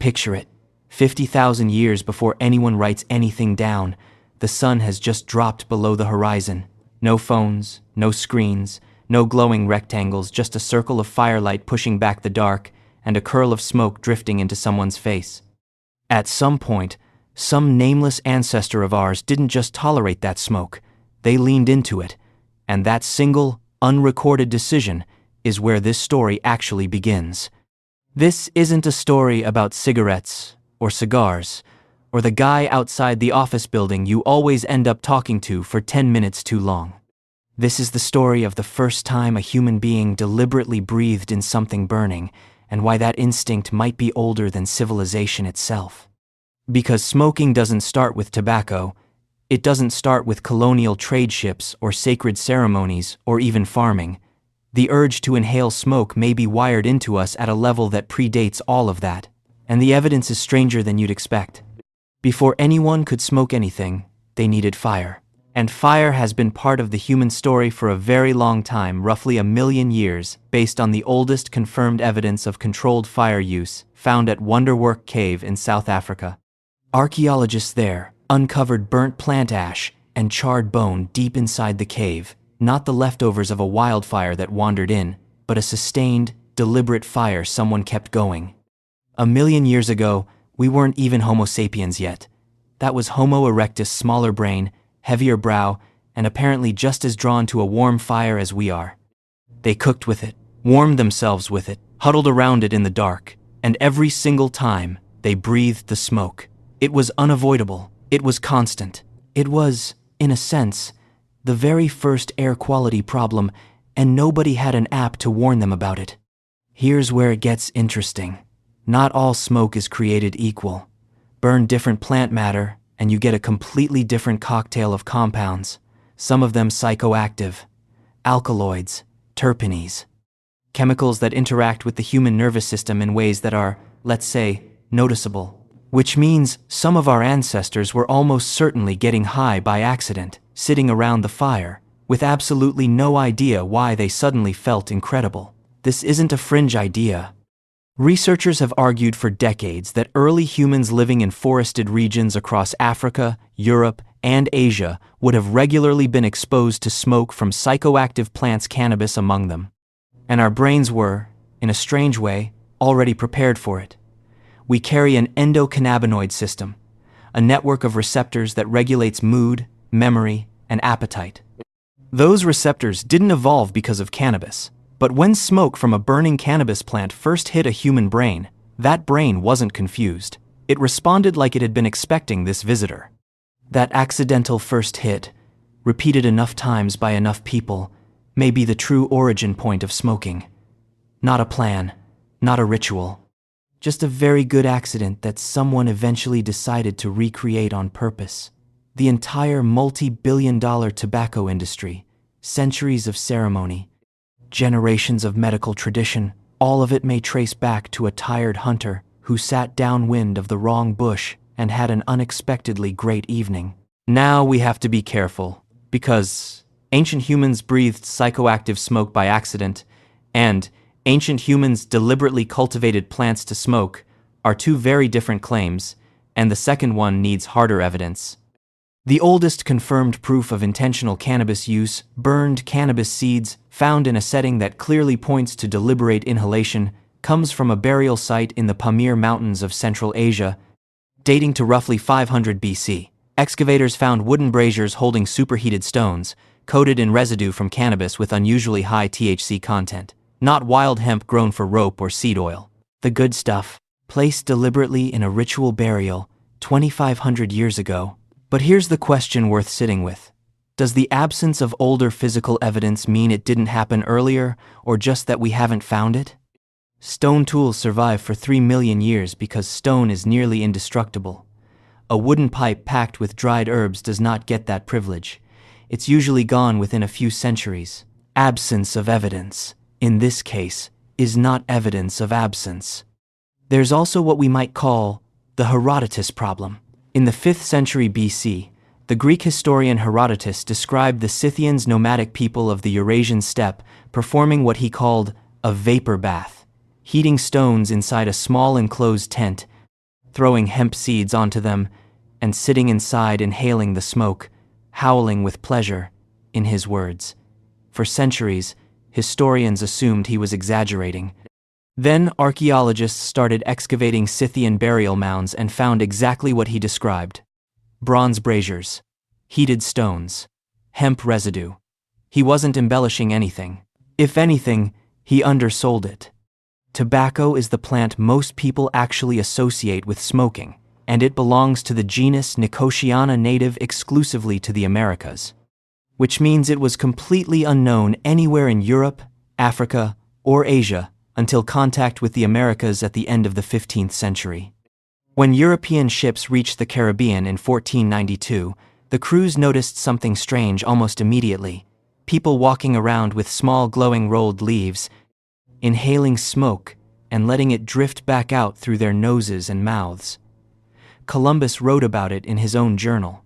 Picture it. 50,000 years before anyone writes anything down, the sun has just dropped below the horizon. No phones, no screens, no glowing rectangles, just a circle of firelight pushing back the dark and a curl of smoke drifting into someone's face. At some point, some nameless ancestor of ours didn't just tolerate that smoke, they leaned into it, and that single, unrecorded decision is where this story actually begins. This isn't a story about cigarettes or cigars or the guy outside the office building you always end up talking to for 10 minutes too long. This is the story of the first time a human being deliberately breathed in something burning, and why that instinct might be older than civilization itself. Because smoking doesn't start with tobacco, it doesn't start with colonial trade ships or sacred ceremonies or even farming. The urge to inhale smoke may be wired into us at a level that predates all of that, and the evidence is stranger than you'd expect. Before anyone could smoke anything, they needed fire. And fire has been part of the human story for a very long time, roughly 1 million years, based on the oldest confirmed evidence of controlled fire use found at Wonderwork Cave in South Africa. Archaeologists there uncovered burnt plant ash and charred bone deep inside the cave, not the leftovers of a wildfire that wandered in, but a sustained, deliberate fire someone kept going. 1 million years ago, we weren't even Homo sapiens yet. That was Homo erectus, smaller brain, heavier brow, and apparently just as drawn to a warm fire as we are. They cooked with it, warmed themselves with it, huddled around it in the dark, and every single time, they breathed the smoke. It was unavoidable. It was constant. It was, in a sense, the very first air quality problem, and nobody had an app to warn them about it. Here's where it gets interesting. Not all smoke is created equal. Burn different plant matter, and you get a completely different cocktail of compounds, some of them psychoactive, alkaloids, terpenes, chemicals that interact with the human nervous system in ways that are, let's say, noticeable. Which means some of our ancestors were almost certainly getting high by accident, sitting around the fire, with absolutely no idea why they suddenly felt incredible. This isn't a fringe idea. Researchers have argued for decades that early humans living in forested regions across Africa, Europe, and Asia would have regularly been exposed to smoke from psychoactive plants, cannabis among them. And our brains were, in a strange way, already prepared for it. We carry an endocannabinoid system, a network of receptors that regulates mood, memory, and appetite. Those receptors didn't evolve because of cannabis. But when smoke from a burning cannabis plant first hit a human brain, that brain wasn't confused. It responded like it had been expecting this visitor. That accidental first hit, repeated enough times by enough people, may be the true origin point of smoking. Not a plan, not a ritual. Just a very good accident that someone eventually decided to recreate on purpose. The entire multi-billion-dollar tobacco industry, centuries of ceremony, generations of medical tradition, all of it may trace back to a tired hunter who sat downwind of the wrong bush and had an unexpectedly great evening. Now we have to be careful, because ancient humans breathed psychoactive smoke by accident, and ancient humans deliberately cultivated plants to smoke are two very different claims, and the second one needs harder evidence. The oldest confirmed proof of intentional cannabis use, burned cannabis seeds, found in a setting that clearly points to deliberate inhalation, comes from a burial site in the Pamir Mountains of Central Asia, dating to roughly 500 BC. Excavators found wooden braziers holding superheated stones, coated in residue from cannabis with unusually high THC content, not wild hemp grown for rope or seed oil. The good stuff, placed deliberately in a ritual burial 2,500 years ago. But here's the question worth sitting with. Does the absence of older physical evidence mean it didn't happen earlier, or just that we haven't found it? Stone tools survive for 3 million years because stone is nearly indestructible. A wooden pipe packed with dried herbs does not get that privilege. It's usually gone within a few centuries. Absence of evidence, in this case, is not evidence of absence. There's also what we might call the Herodotus problem. In the 5th century BC, the Greek historian Herodotus described the Scythians, nomadic people of the Eurasian steppe, performing what he called a vapor bath, heating stones inside a small enclosed tent, throwing hemp seeds onto them, and sitting inside inhaling the smoke, howling with pleasure, in his words. For centuries, historians assumed he was exaggerating. Then archaeologists started excavating Scythian burial mounds and found exactly what he described. Bronze braziers, heated stones, hemp residue. He wasn't embellishing anything. If anything, he undersold it. Tobacco is the plant most people actually associate with smoking, and it belongs to the genus Nicotiana, native exclusively to the Americas, which means it was completely unknown anywhere in Europe, Africa, or Asia until contact with the Americas at the end of the 15th century. When European ships reached the Caribbean in 1492, the crews noticed something strange almost immediately: people walking around with small glowing rolled leaves, inhaling smoke and letting it drift back out through their noses and mouths. Columbus wrote about it in his own journal.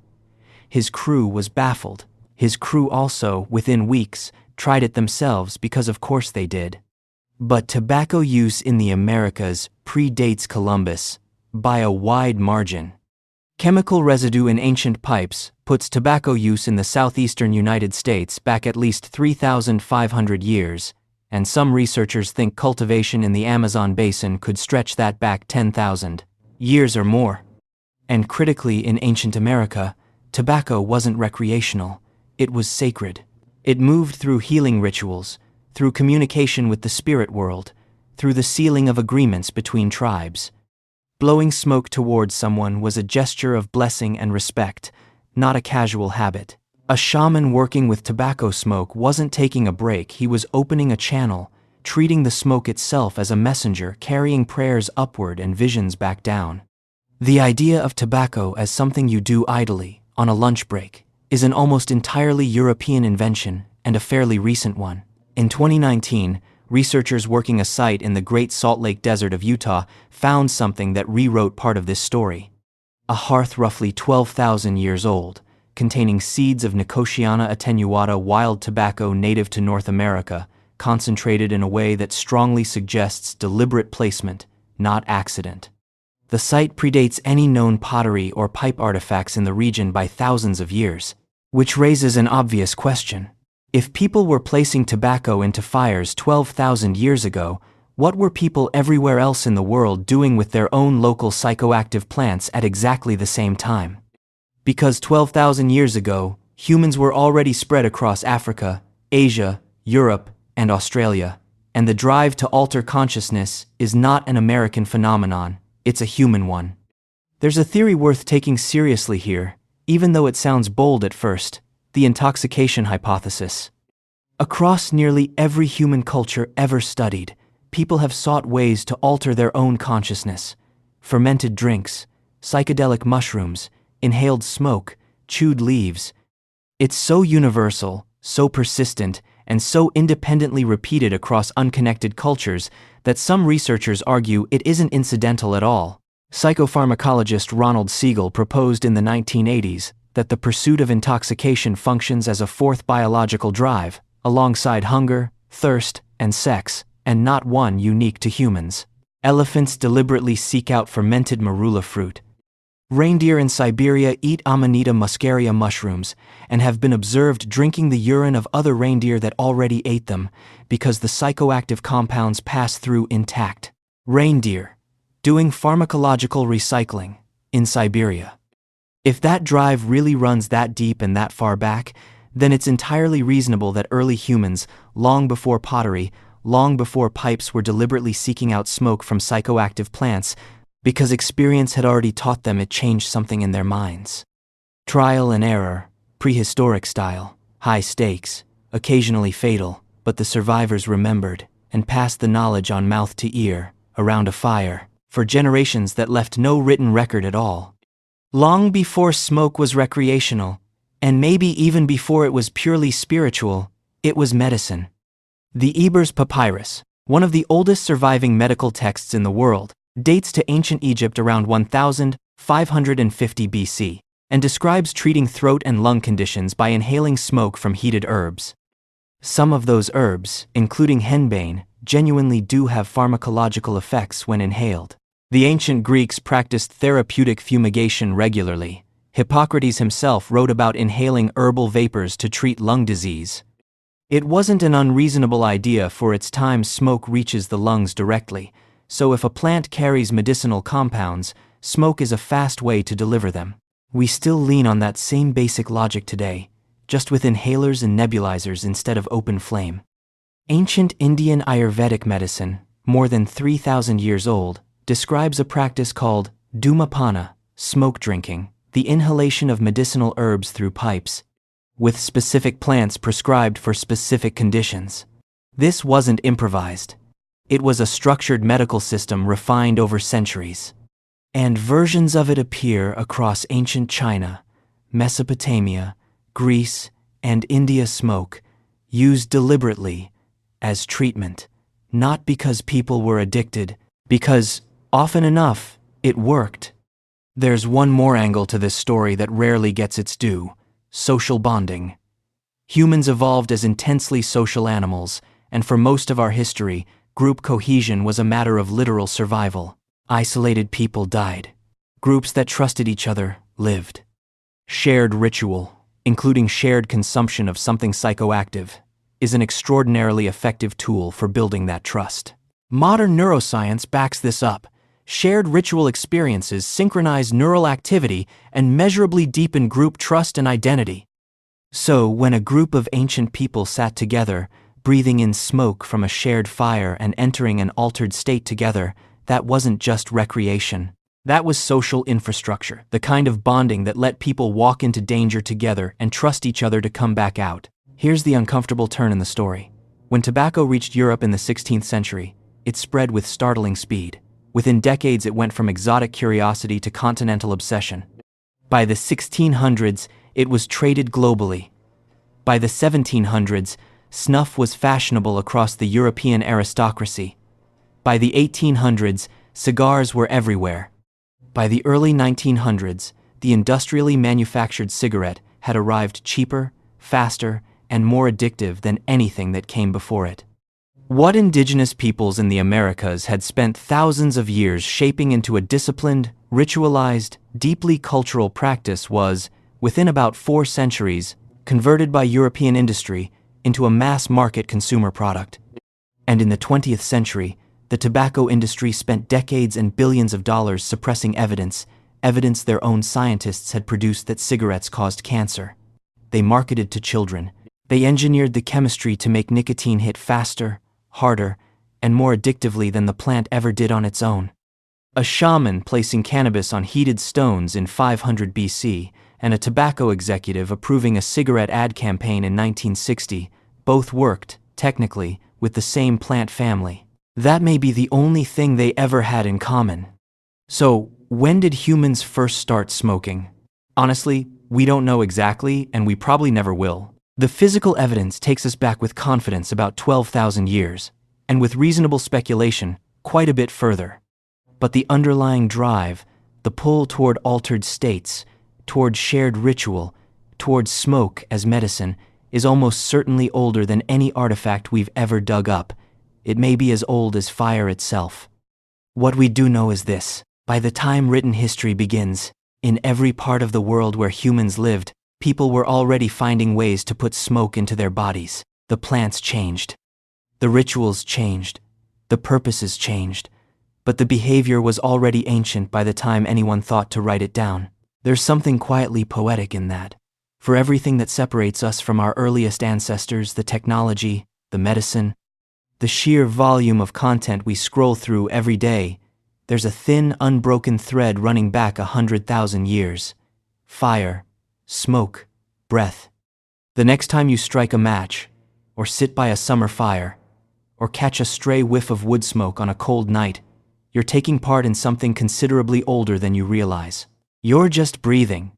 His crew was baffled. His crew also, within weeks, tried it themselves because of course they did. But tobacco use in the Americas predates Columbus by a wide margin. Chemical residue in ancient pipes puts tobacco use in the southeastern United States back at least 3,500 years, and some researchers think cultivation in the Amazon basin could stretch that back 10,000 years or more. And critically, in ancient America, tobacco wasn't recreational, it was sacred. It moved through healing rituals, through communication with the spirit world, through the sealing of agreements between tribes. Blowing smoke towards someone was a gesture of blessing and respect, not a casual habit. A shaman working with tobacco smoke wasn't taking a break, he was opening a channel, treating the smoke itself as a messenger carrying prayers upward and visions back down. The idea of tobacco as something you do idly, on a lunch break, is an almost entirely European invention and a fairly recent one. In 2019, researchers working a site in the Great Salt Lake Desert of Utah found something that rewrote part of this story. A hearth roughly 12,000 years old, containing seeds of Nicotiana attenuata wild tobacco native to North America, concentrated in a way that strongly suggests deliberate placement, not accident. The site predates any known pottery or pipe artifacts in the region by thousands of years, which raises an obvious question. If people were placing tobacco into fires 12,000 years ago, what were people everywhere else in the world doing with their own local psychoactive plants at exactly the same time? Because 12,000 years ago, humans were already spread across Africa, Asia, Europe, and Australia, and the drive to alter consciousness is not an American phenomenon, it's a human one. There's a theory worth taking seriously here, even though it sounds bold at first: the intoxication hypothesis. Across nearly every human culture ever studied, people have sought ways to alter their own consciousness. Fermented drinks, psychedelic mushrooms, inhaled smoke, chewed leaves. It's so universal, so persistent, and so independently repeated across unconnected cultures that some researchers argue it isn't incidental at all. Psychopharmacologist Ronald Siegel proposed in the 1980s that the pursuit of intoxication functions as a fourth biological drive, alongside hunger, thirst, and sex, and not one unique to humans. Elephants deliberately seek out fermented marula fruit. Reindeer in Siberia eat Amanita muscaria mushrooms and have been observed drinking the urine of other reindeer that already ate them because the psychoactive compounds pass through intact. Reindeer doing pharmacological recycling in Siberia. If that drive really runs that deep and that far back, then it's entirely reasonable that early humans, long before pottery, long before pipes, were deliberately seeking out smoke from psychoactive plants because experience had already taught them it changed something in their minds. Trial and error, prehistoric style, high stakes, occasionally fatal, but the survivors remembered and passed the knowledge on mouth to ear, around a fire, for generations that left no written record at all. Long before smoke was recreational, and maybe even before it was purely spiritual, it was medicine. The Ebers Papyrus, one of the oldest surviving medical texts in the world, dates to ancient Egypt around 1550 BC, and describes treating throat and lung conditions by inhaling smoke from heated herbs. Some of those herbs, including henbane, genuinely do have pharmacological effects when inhaled. The ancient Greeks practiced therapeutic fumigation regularly. Hippocrates himself wrote about inhaling herbal vapors to treat lung disease. It wasn't an unreasonable idea for its time. Smoke reaches the lungs directly, so if a plant carries medicinal compounds, smoke is a fast way to deliver them. We still lean on that same basic logic today, just with inhalers and nebulizers instead of open flame. Ancient Indian Ayurvedic medicine, more than 3,000 years old, describes a practice called dhumapana, smoke drinking, the inhalation of medicinal herbs through pipes, with specific plants prescribed for specific conditions. This wasn't improvised. It was a structured medical system refined over centuries. And versions of it appear across ancient China, Mesopotamia, Greece, and India. Smoke, used deliberately as treatment, not because people were addicted, because, often enough, it worked. There's one more angle to this story that rarely gets its due: social bonding. Humans evolved as intensely social animals, and for most of our history, group cohesion was a matter of literal survival. Isolated people died. Groups that trusted each other lived. Shared ritual, including shared consumption of something psychoactive, is an extraordinarily effective tool for building that trust. Modern neuroscience backs this up. Shared ritual experiences synchronize neural activity and measurably deepen group trust and identity. So, when a group of ancient people sat together, breathing in smoke from a shared fire and entering an altered state together, that wasn't just recreation. That was social infrastructure, the kind of bonding that let people walk into danger together and trust each other to come back out. Here's the uncomfortable turn in the story. When tobacco reached Europe in the 16th century, it spread with startling speed. Within decades, it went from exotic curiosity to continental obsession. By the 1600s, it was traded globally. By the 1700s, snuff was fashionable across the European aristocracy. By the 1800s, cigars were everywhere. By the early 1900s, the industrially manufactured cigarette had arrived cheaper, faster, and more addictive than anything that came before it. What indigenous peoples in the Americas had spent thousands of years shaping into a disciplined, ritualized, deeply cultural practice was, within about 4 centuries, converted by European industry into a mass-market consumer product. And in the 20th century, the tobacco industry spent decades and billions of dollars suppressing evidence their own scientists had produced that cigarettes caused cancer. They marketed to children. They engineered the chemistry to make nicotine hit faster, harder, and more addictively than the plant ever did on its own. A shaman placing cannabis on heated stones in 500 BC, and a tobacco executive approving a cigarette ad campaign in 1960, both worked, technically, with the same plant family. That may be the only thing they ever had in common. So, when did humans first start smoking? Honestly, we don't know exactly, and we probably never will. The physical evidence takes us back with confidence about 12,000 years, and with reasonable speculation, quite a bit further. But the underlying drive, the pull toward altered states, toward shared ritual, toward smoke as medicine, is almost certainly older than any artifact we've ever dug up. It may be as old as fire itself. What we do know is this: by the time written history begins, in every part of the world where humans lived, people were already finding ways to put smoke into their bodies. The plants changed. The rituals changed. The purposes changed. But the behavior was already ancient by the time anyone thought to write it down. There's something quietly poetic in that. For everything that separates us from our earliest ancestors, the technology, the medicine, the sheer volume of content we scroll through every day, there's a thin, unbroken thread running back 100,000 years. Fire, smoke, breath. The next time you strike a match, or sit by a summer fire, or catch a stray whiff of wood smoke on a cold night, you're taking part in something considerably older than you realize. You're just breathing,